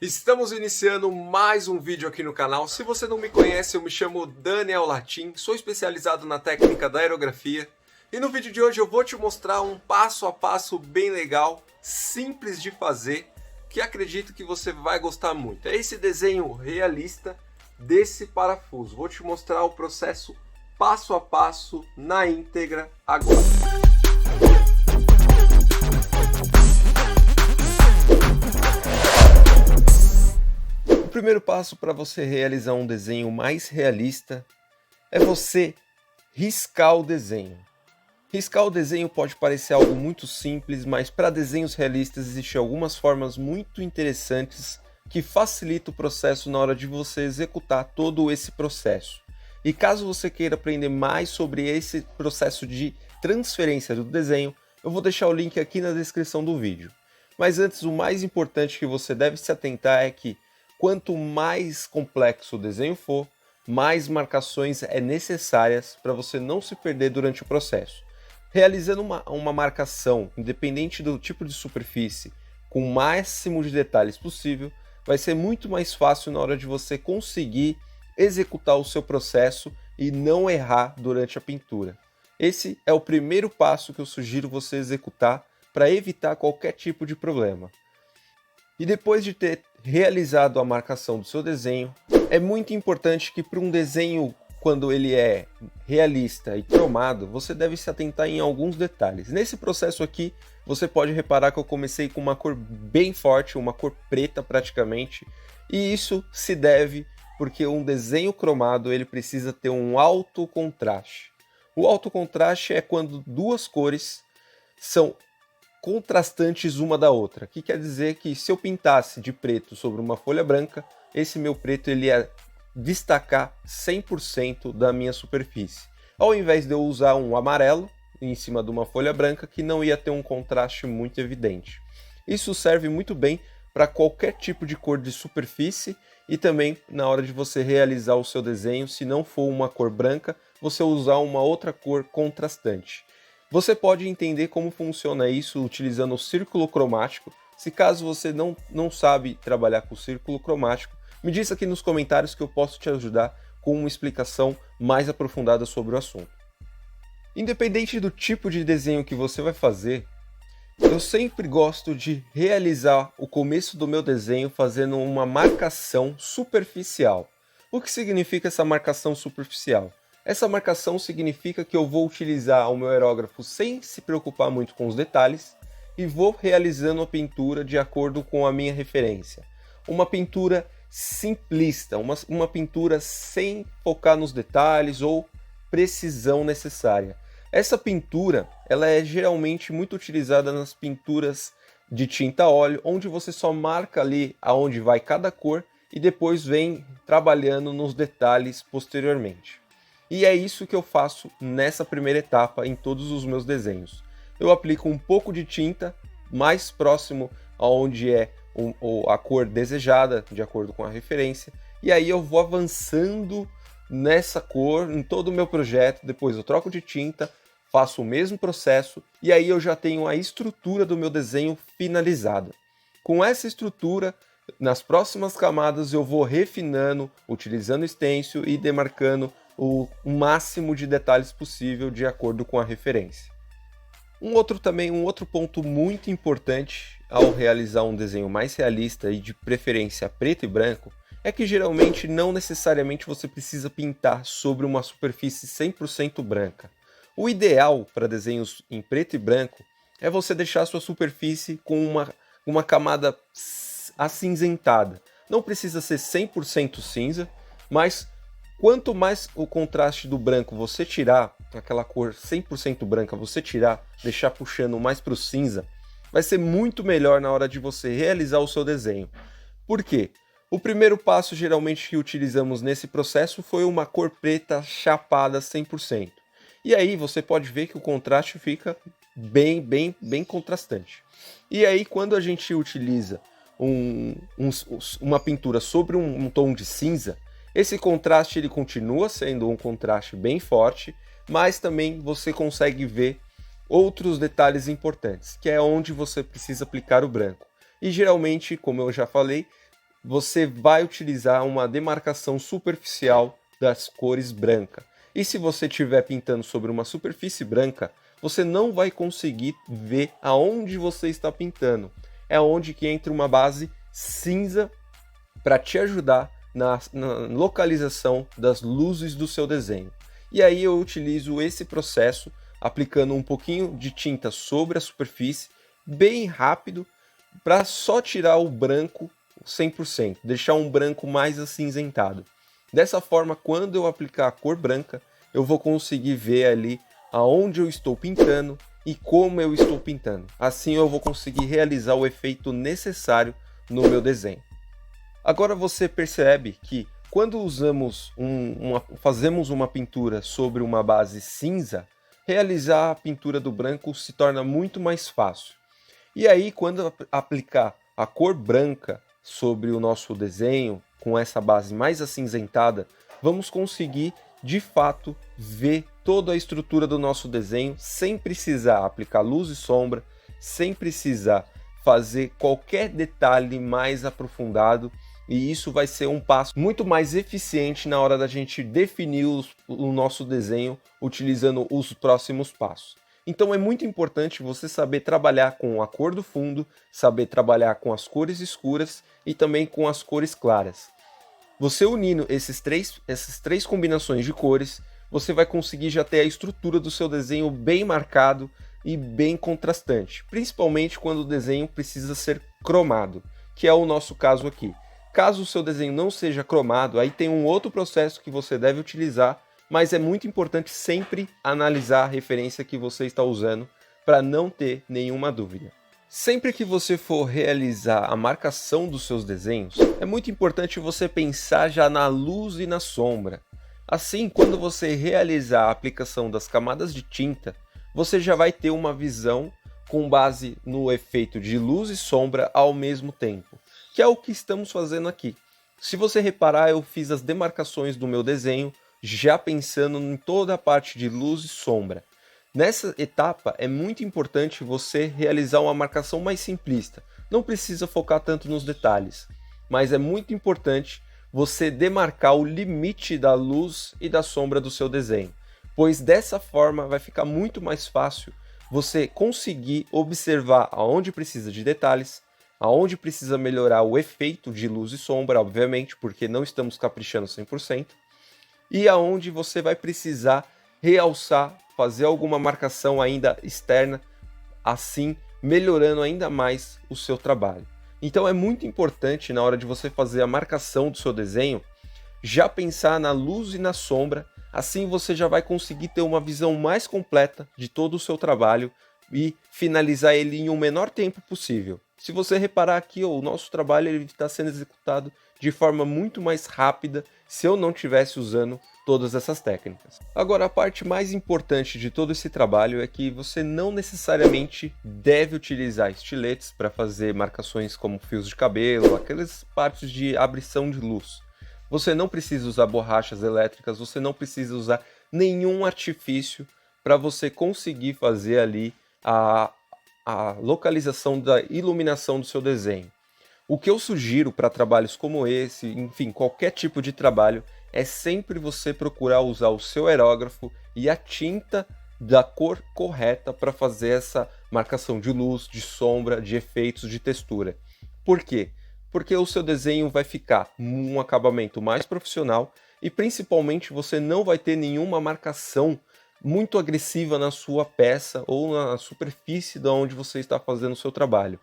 Estamos iniciando mais um vídeo aqui no canal. Se você não me conhece, eu me chamo Daniel Latim, sou especializado na técnica da aerografia. E no vídeo de hoje eu vou te mostrar um passo a passo bem legal, simples de fazer, que acredito que você vai gostar muito. É esse desenho realista desse parafuso. Vou te mostrar o processo passo a passo na íntegra agora. O primeiro passo para você realizar um desenho mais realista é você riscar o desenho. Riscar o desenho pode parecer algo muito simples, mas para desenhos realistas existem algumas formas muito interessantes que facilitam o processo na hora de você executar todo esse processo. E caso você queira aprender mais sobre esse processo de transferência do desenho, eu vou deixar o link aqui na descrição do vídeo. Mas antes, o mais importante que você deve se atentar é que quanto mais complexo o desenho for, mais marcações é necessárias para você não se perder durante o processo. Realizando uma marcação, independente do tipo de superfície, com o máximo de detalhes possível, vai ser muito mais fácil na hora de você conseguir executar o seu processo e não errar durante a pintura. Esse é o primeiro passo que eu sugiro você executar para evitar qualquer tipo de problema. E depois de ter realizado a marcação do seu desenho, é muito importante que para um desenho, quando ele é realista e cromado, você deve se atentar em alguns detalhes. Nesse processo aqui, você pode reparar que eu comecei com uma cor bem forte, uma cor preta praticamente, e isso se deve porque um desenho cromado ele precisa ter um alto contraste. O alto contraste é quando duas cores são contrastantes uma da outra, que quer dizer que se eu pintasse de preto sobre uma folha branca, esse meu preto ele ia destacar 100% da minha superfície, ao invés de eu usar um amarelo em cima de uma folha branca que não ia ter um contraste muito evidente. Isso serve muito bem para qualquer tipo de cor de superfície e também na hora de você realizar o seu desenho, se não for uma cor branca, você usar uma outra cor contrastante. Você pode entender como funciona isso utilizando o círculo cromático. Se caso você não sabe trabalhar com o círculo cromático, me diz aqui nos comentários que eu posso te ajudar com uma explicação mais aprofundada sobre o assunto. Independente do tipo de desenho que você vai fazer, eu sempre gosto de realizar o começo do meu desenho fazendo uma marcação superficial. O que significa essa marcação superficial? Essa marcação significa que eu vou utilizar o meu aerógrafo sem se preocupar muito com os detalhes e vou realizando a pintura de acordo com a minha referência. Uma pintura simplista, uma pintura sem focar nos detalhes ou precisão necessária. Essa pintura ela é geralmente muito utilizada nas pinturas de tinta a óleo, onde você só marca ali aonde vai cada cor e depois vem trabalhando nos detalhes posteriormente. E é isso que eu faço nessa primeira etapa em todos os meus desenhos. Eu aplico um pouco de tinta mais próximo aonde é a cor desejada, de acordo com a referência, e aí eu vou avançando nessa cor em todo o meu projeto, depois eu troco de tinta, faço o mesmo processo, e aí eu já tenho a estrutura do meu desenho finalizada. Com essa estrutura, nas próximas camadas eu vou refinando, utilizando stencil e demarcando o máximo de detalhes possível de acordo com a referência. Um outro ponto muito importante ao realizar um desenho mais realista e de preferência preto e branco é que geralmente não necessariamente você precisa pintar sobre uma superfície 100% branca. O ideal para desenhos em preto e branco é você deixar a sua superfície com uma camada acinzentada. Não precisa ser 100% cinza, mas quanto mais o contraste do branco você tirar, aquela cor 100% branca você tirar, deixar puxando mais para o cinza, vai ser muito melhor na hora de você realizar o seu desenho. Por quê? O primeiro passo geralmente que utilizamos nesse processo foi uma cor preta chapada 100%. E aí você pode ver que o contraste fica bem contrastante. E aí quando a gente utiliza uma pintura sobre um tom de cinza, esse contraste ele continua sendo um contraste bem forte, mas também você consegue ver outros detalhes importantes, que é onde você precisa aplicar o branco. E geralmente, como eu já falei, você vai utilizar uma demarcação superficial das cores branca. E se você estiver pintando sobre uma superfície branca, você não vai conseguir ver aonde você está pintando. É onde que entra uma base cinza para te ajudar na localização das luzes do seu desenho. E aí eu utilizo esse processo aplicando um pouquinho de tinta sobre a superfície, bem rápido, para só tirar o branco 100%, deixar um branco mais acinzentado. Dessa forma, quando eu aplicar a cor branca, eu vou conseguir ver ali aonde eu estou pintando e como eu estou pintando. Assim eu vou conseguir realizar o efeito necessário no meu desenho. Agora você percebe que quando fazemos uma pintura sobre uma base cinza, realizar a pintura do branco se torna muito mais fácil. E aí, quando aplicar a cor branca sobre o nosso desenho, com essa base mais acinzentada, vamos conseguir, de fato, ver toda a estrutura do nosso desenho sem precisar aplicar luz e sombra, sem precisar fazer qualquer detalhe mais aprofundado. E isso vai ser um passo muito mais eficiente na hora da gente definir o nosso desenho utilizando os próximos passos. Então é muito importante você saber trabalhar com a cor do fundo, saber trabalhar com as cores escuras e também com as cores claras. Você unindo essas três combinações de cores, você vai conseguir já ter a estrutura do seu desenho bem marcado e bem contrastante, principalmente quando o desenho precisa ser cromado, que é o nosso caso aqui. Caso o seu desenho não seja cromado, aí tem um outro processo que você deve utilizar, mas é muito importante sempre analisar a referência que você está usando para não ter nenhuma dúvida. Sempre que você for realizar a marcação dos seus desenhos, é muito importante você pensar já na luz e na sombra. Assim, quando você realizar a aplicação das camadas de tinta, você já vai ter uma visão com base no efeito de luz e sombra ao mesmo tempo, que é o que estamos fazendo aqui. Se você reparar, eu fiz as demarcações do meu desenho já pensando em toda a parte de luz e sombra. Nessa etapa é muito importante você realizar uma marcação mais simplista. Não precisa focar tanto nos detalhes, mas é muito importante você demarcar o limite da luz e da sombra do seu desenho, pois dessa forma vai ficar muito mais fácil você conseguir observar aonde precisa de detalhes, aonde precisa melhorar o efeito de luz e sombra, obviamente, porque não estamos caprichando 100%, e aonde você vai precisar realçar, fazer alguma marcação ainda externa, assim melhorando ainda mais o seu trabalho. Então é muito importante na hora de você fazer a marcação do seu desenho, já pensar na luz e na sombra, assim você já vai conseguir ter uma visão mais completa de todo o seu trabalho e finalizar ele em um menor tempo possível. Se você reparar aqui, o nosso trabalho está sendo executado de forma muito mais rápida se eu não estivesse usando todas essas técnicas. Agora, a parte mais importante de todo esse trabalho é que você não necessariamente deve utilizar estiletes para fazer marcações como fios de cabelo, aquelas partes de abrição de luz. Você não precisa usar borrachas elétricas, você não precisa usar nenhum artifício para você conseguir fazer ali a localização da iluminação do seu desenho. O que eu sugiro para trabalhos como esse, enfim, qualquer tipo de trabalho, é sempre você procurar usar o seu aerógrafo e a tinta da cor correta para fazer essa marcação de luz, de sombra, de efeitos, de textura. Por quê? Porque o seu desenho vai ficar um acabamento mais profissional e principalmente você não vai ter nenhuma marcação muito agressiva na sua peça ou na superfície de onde você está fazendo o seu trabalho.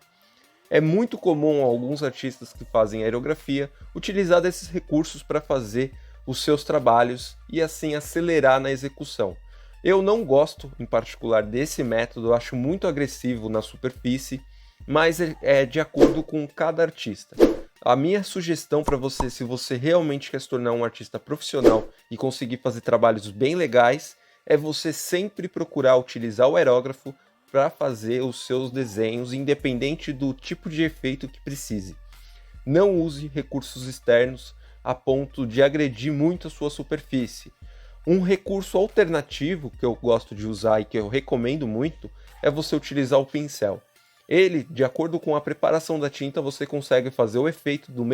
É muito comum alguns artistas que fazem aerografia utilizar desses recursos para fazer os seus trabalhos e assim acelerar na execução. Eu não gosto, em particular, desse método, eu acho muito agressivo na superfície, mas é de acordo com cada artista. A minha sugestão para você, se você realmente quer se tornar um artista profissional e conseguir fazer trabalhos bem legais, é você sempre procurar utilizar o aerógrafo para fazer os seus desenhos, independente do tipo de efeito que precise. Não use recursos externos a ponto de agredir muito a sua superfície. Um recurso alternativo que eu gosto de usar e que eu recomendo muito é você utilizar o pincel. Ele, de acordo com a preparação da tinta, você consegue fazer o efeito do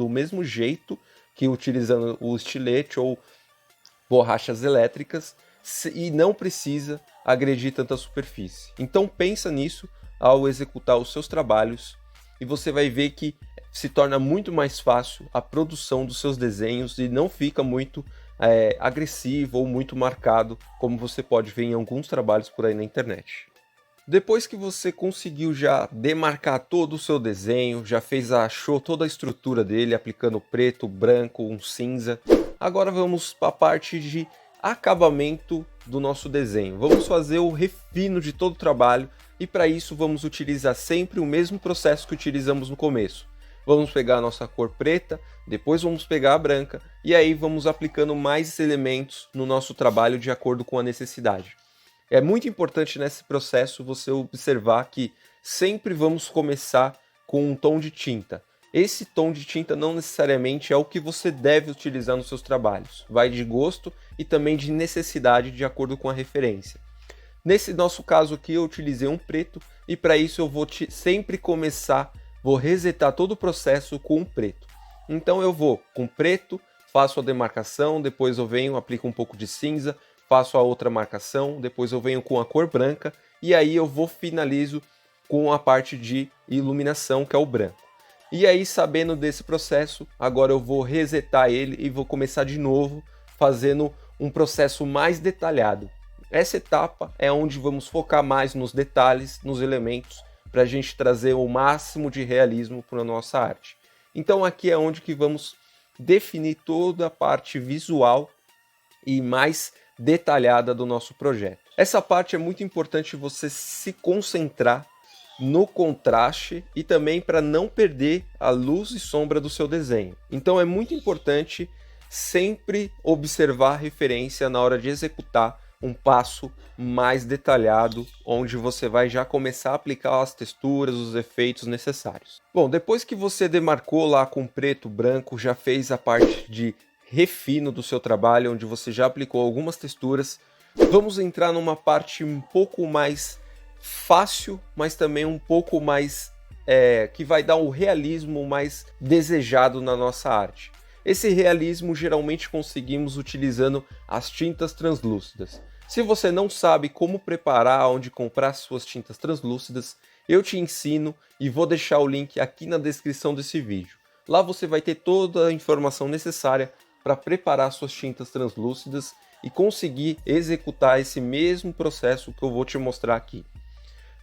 mesmo jeito que utilizando o estilete ou borrachas elétricas e não precisa agredir tanta superfície. Então pensa nisso ao executar os seus trabalhos e você vai ver que se torna muito mais fácil a produção dos seus desenhos e não fica muito agressivo ou muito marcado, como você pode ver em alguns trabalhos por aí na internet. Depois que você conseguiu já demarcar todo o seu desenho, já achou toda a estrutura dele, aplicando preto, branco, um cinza, agora vamos para a parte de acabamento do nosso desenho. Vamos fazer o refino de todo o trabalho e para isso vamos utilizar sempre o mesmo processo que utilizamos no começo. Vamos pegar a nossa cor preta, depois vamos pegar a branca e aí vamos aplicando mais elementos no nosso trabalho de acordo com a necessidade. É muito importante nesse processo você observar que sempre vamos começar com um tom de tinta. Esse tom de tinta não necessariamente é o que você deve utilizar nos seus trabalhos. Vai de gosto e também de necessidade de acordo com a referência. Nesse nosso caso aqui eu utilizei um preto e para isso eu vou vou resetar todo o processo com um preto. Então eu vou com preto, faço a demarcação, depois eu venho, aplico um pouco de cinza, faço a outra marcação, depois eu venho com a cor branca e aí eu finalizo com a parte de iluminação, que é o branco. E aí, sabendo desse processo, agora eu vou resetar ele e vou começar de novo, fazendo um processo mais detalhado. Essa etapa é onde vamos focar mais nos detalhes, nos elementos, para a gente trazer o máximo de realismo para a nossa arte. Então aqui é onde que vamos definir toda a parte visual e mais detalhada do nosso projeto. Essa parte é muito importante você se concentrar no contraste e também para não perder a luz e sombra do seu desenho. Então é muito importante sempre observar a referência na hora de executar um passo mais detalhado, onde você vai já começar a aplicar as texturas, os efeitos necessários. Bom, depois que você demarcou lá com preto, branco, já fez a parte de refino do seu trabalho, onde você já aplicou algumas texturas, vamos entrar numa parte um pouco mais fácil, mas também um pouco mais que vai dar o realismo mais desejado na nossa arte. Esse realismo geralmente conseguimos utilizando as tintas translúcidas. Se você não sabe como preparar, onde comprar suas tintas translúcidas, eu te ensino e vou deixar o link aqui na descrição desse vídeo. Lá você vai ter toda a informação necessária para preparar suas tintas translúcidas e conseguir executar esse mesmo processo que eu vou te mostrar aqui.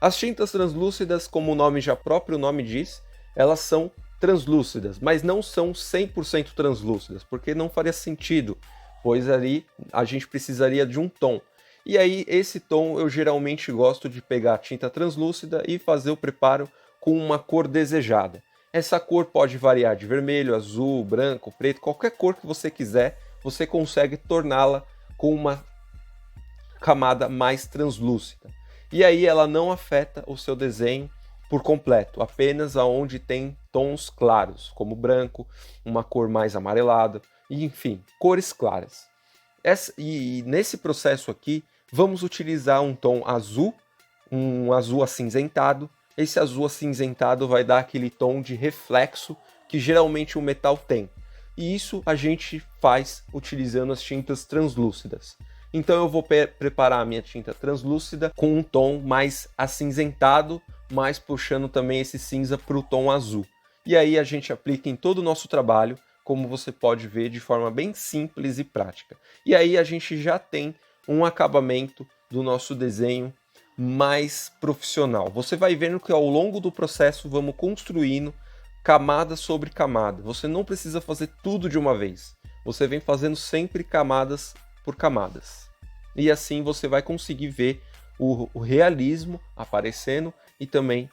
As tintas translúcidas, como o próprio nome diz, elas são translúcidas, mas não são 100% translúcidas, porque não faria sentido, pois ali a gente precisaria de um tom. E aí esse tom eu geralmente gosto de pegar a tinta translúcida e fazer o preparo com uma cor desejada. Essa cor pode variar de vermelho, azul, branco, preto, qualquer cor que você quiser, você consegue torná-la com uma camada mais translúcida. E aí ela não afeta o seu desenho por completo, apenas aonde tem tons claros, como branco, uma cor mais amarelada, e enfim, cores claras. E nesse processo aqui, vamos utilizar um tom azul, um azul acinzentado. Esse azul acinzentado vai dar aquele tom de reflexo que geralmente o metal tem. E isso a gente faz utilizando as tintas translúcidas. Então eu vou preparar a minha tinta translúcida com um tom mais acinzentado, mas puxando também esse cinza para o tom azul. E aí a gente aplica em todo o nosso trabalho, como você pode ver, de forma bem simples e prática. E aí a gente já tem um acabamento do nosso desenho mais profissional. Você vai vendo que ao longo do processo vamos construindo camada sobre camada. Você não precisa fazer tudo de uma vez. Você vem fazendo sempre camadas por camadas. E assim você vai conseguir ver o realismo aparecendo e também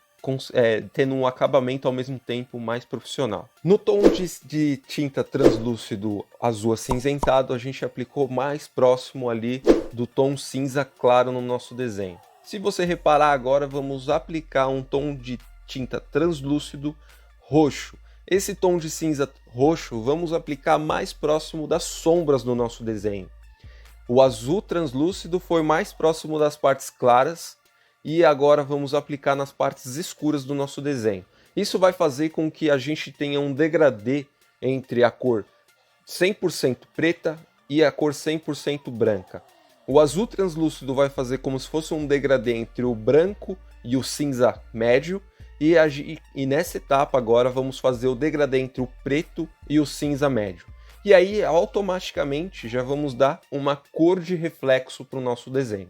tendo um acabamento ao mesmo tempo mais profissional. No tom de tinta translúcido azul acinzentado, a gente aplicou mais próximo ali do tom cinza claro no nosso desenho. Se você reparar agora, vamos aplicar um tom de tinta translúcido roxo. Esse tom de cinza roxo vamos aplicar mais próximo das sombras do nosso desenho. O azul translúcido foi mais próximo das partes claras e agora vamos aplicar nas partes escuras do nosso desenho. Isso vai fazer com que a gente tenha um degradê entre a cor 100% preta e a cor 100% branca. O azul translúcido vai fazer como se fosse um degradê entre o branco e o cinza médio, e nessa etapa agora vamos fazer o degradê entre o preto e o cinza médio. E aí automaticamente já vamos dar uma cor de reflexo para o nosso desenho.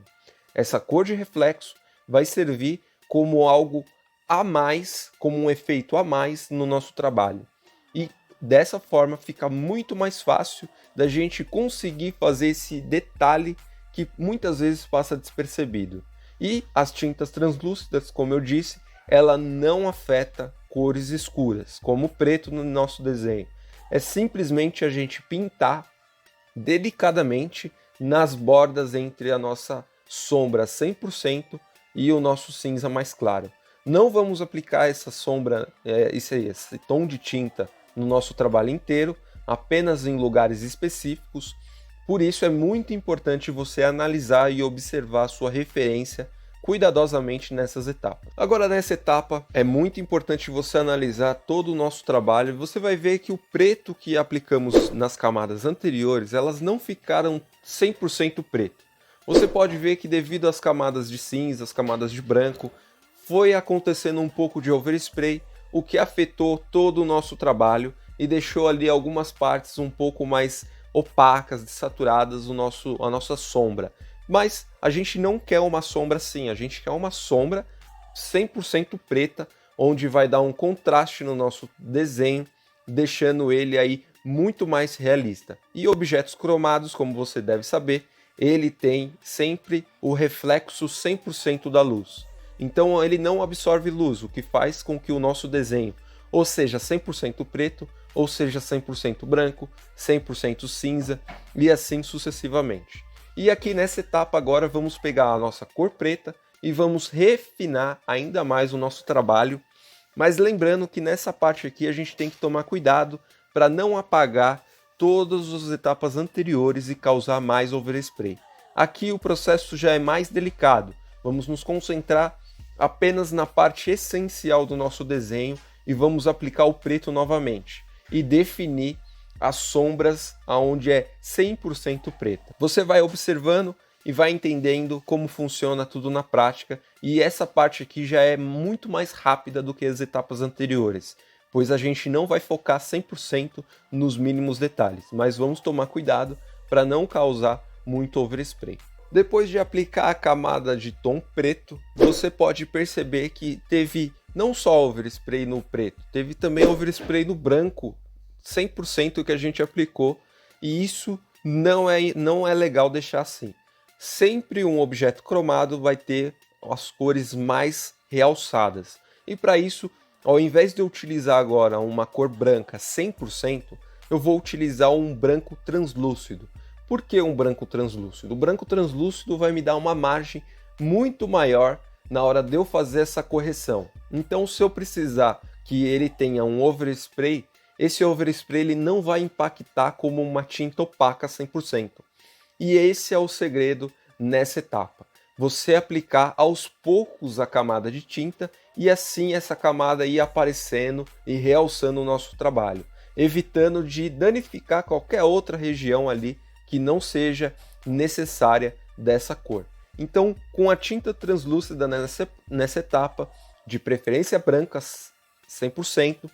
Essa cor de reflexo vai servir como algo a mais, como um efeito a mais no nosso trabalho. E dessa forma fica muito mais fácil da gente conseguir fazer esse detalhe que muitas vezes passa despercebido. E as tintas translúcidas, como eu disse, ela não afeta cores escuras, como o preto no nosso desenho. É simplesmente a gente pintar delicadamente nas bordas entre a nossa sombra 100% e o nosso cinza mais claro. Não vamos aplicar essa sombra, esse tom de tinta no nosso trabalho inteiro, apenas em lugares específicos. Por isso é muito importante você analisar e observar a sua referência cuidadosamente nessas etapas. Agora, nessa etapa, é muito importante você analisar todo o nosso trabalho. Você vai ver que o preto que aplicamos nas camadas anteriores, elas não ficaram 100% preto. Você pode ver que devido às camadas de cinza, às camadas de branco, foi acontecendo um pouco de overspray, o que afetou todo o nosso trabalho e deixou ali algumas partes um pouco mais opacas, desaturadas, a nossa sombra. Mas a gente não quer uma sombra assim, a gente quer uma sombra 100% preta, onde vai dar um contraste no nosso desenho, deixando ele aí muito mais realista. E objetos cromados, como você deve saber, ele tem sempre o reflexo 100% da luz. Então ele não absorve luz, o que faz com que o nosso desenho ou seja 100% preto, ou seja 100% branco, 100% cinza e assim sucessivamente. E aqui nessa etapa agora vamos pegar a nossa cor preta e vamos refinar ainda mais o nosso trabalho, mas lembrando que nessa parte aqui a gente tem que tomar cuidado para não apagar todas as etapas anteriores e causar mais overspray. Aqui o processo já é mais delicado, vamos nos concentrar apenas na parte essencial do nosso desenho e vamos aplicar o preto novamente e definir as sombras aonde é 100% preta. Você vai observando e vai entendendo como funciona tudo na prática, e essa parte aqui já é muito mais rápida do que as etapas anteriores, pois a gente não vai focar 100% nos mínimos detalhes, mas vamos tomar cuidado para não causar muito overspray. Depois de aplicar a camada de tom preto, você pode perceber que teve não só overspray no preto, teve também overspray no branco, 100% que a gente aplicou, e isso não é legal deixar assim. Sempre um objeto cromado vai ter as cores mais realçadas. E para isso, ao invés de eu utilizar agora uma cor branca 100%, eu vou utilizar um branco translúcido. Por que um branco translúcido? O branco translúcido vai me dar uma margem muito maior na hora de eu fazer essa correção. Então, se eu precisar que ele tenha um overspray, esse overspray ele não vai impactar como uma tinta opaca 100%. E esse é o segredo nessa etapa. Você aplicar aos poucos a camada de tinta e assim essa camada ir aparecendo e realçando o nosso trabalho, evitando de danificar qualquer outra região ali que não seja necessária dessa cor. Então, com a tinta translúcida nessa etapa, de preferência branca 100%,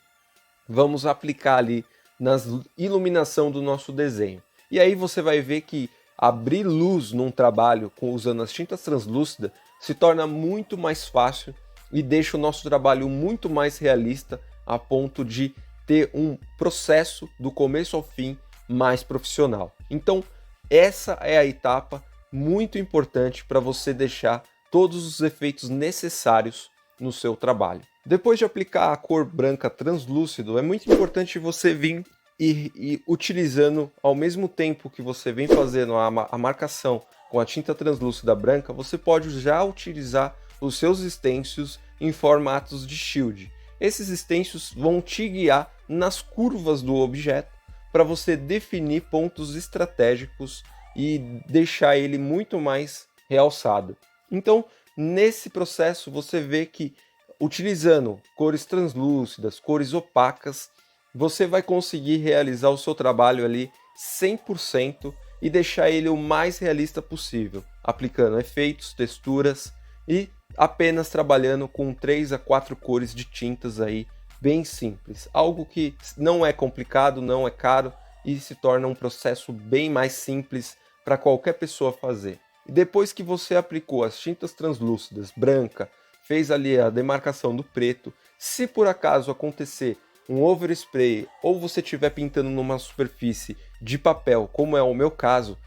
vamos aplicar ali na iluminação do nosso desenho. E aí você vai ver que abrir luz num trabalho usando as tintas translúcidas se torna muito mais fácil e deixa o nosso trabalho muito mais realista, a ponto de ter um processo do começo ao fim mais profissional. Então, essa é a etapa muito importante para você deixar todos os efeitos necessários no seu trabalho. Depois de aplicar a cor branca translúcido, é muito importante você vir e utilizando ao mesmo tempo que você vem fazendo a marcação com a tinta translúcida branca, você pode já utilizar os seus stencils em formatos de shield. Esses stencils vão te guiar nas curvas do objeto para você definir pontos estratégicos e deixar ele muito mais realçado. Então, nesse processo você vê que utilizando cores translúcidas, cores opacas, você vai conseguir realizar o seu trabalho ali 100% e deixar ele o mais realista possível, aplicando efeitos, texturas e apenas trabalhando com 3 a 4 cores de tintas aí, bem simples. Algo que não é complicado, não é caro e se torna um processo bem mais simples para qualquer pessoa fazer. E depois que você aplicou as tintas translúcidas, branca, fez ali a demarcação do preto, se por acaso acontecer um overspray ou você estiver pintando numa superfície de papel, como é o meu caso,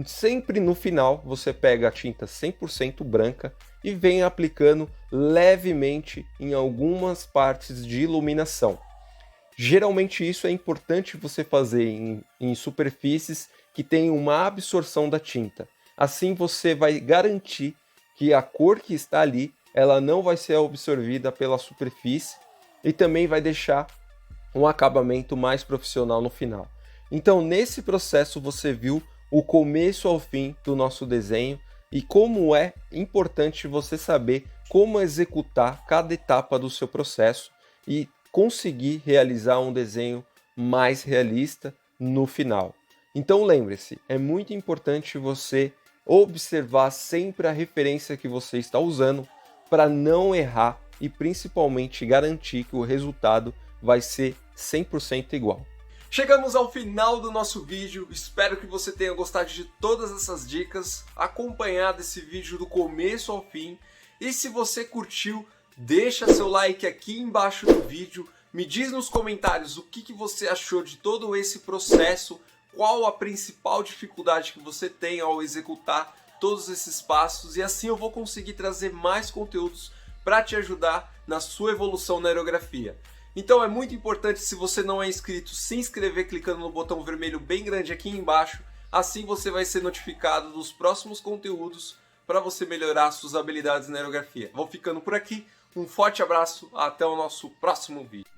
sempre no final você pega a tinta 100% branca e vem aplicando levemente em algumas partes de iluminação. Geralmente isso é importante você fazer em superfícies que tem uma absorção da tinta. Assim você vai garantir que a cor que está ali ela não vai ser absorvida pela superfície e também vai deixar um acabamento mais profissional no final. Então, nesse processo você viu o começo ao fim do nosso desenho e como é importante você saber como executar cada etapa do seu processo e conseguir realizar um desenho mais realista no final. Então lembre-se, é muito importante você observar sempre a referência que você está usando para não errar e principalmente garantir que o resultado vai ser 100% igual. Chegamos ao final do nosso vídeo, espero que você tenha gostado de todas essas dicas, acompanhado esse vídeo do começo ao fim, e se você curtiu, deixa seu like aqui embaixo do vídeo, me diz nos comentários o que você achou de todo esse processo, qual a principal dificuldade que você tem ao executar todos esses passos, e assim eu vou conseguir trazer mais conteúdos para te ajudar na sua evolução na aerografia. Então é muito importante, se você não é inscrito, se inscrever clicando no botão vermelho bem grande aqui embaixo, assim você vai ser notificado dos próximos conteúdos para você melhorar suas habilidades na aerografia. Vou ficando por aqui, um forte abraço, até o nosso próximo vídeo.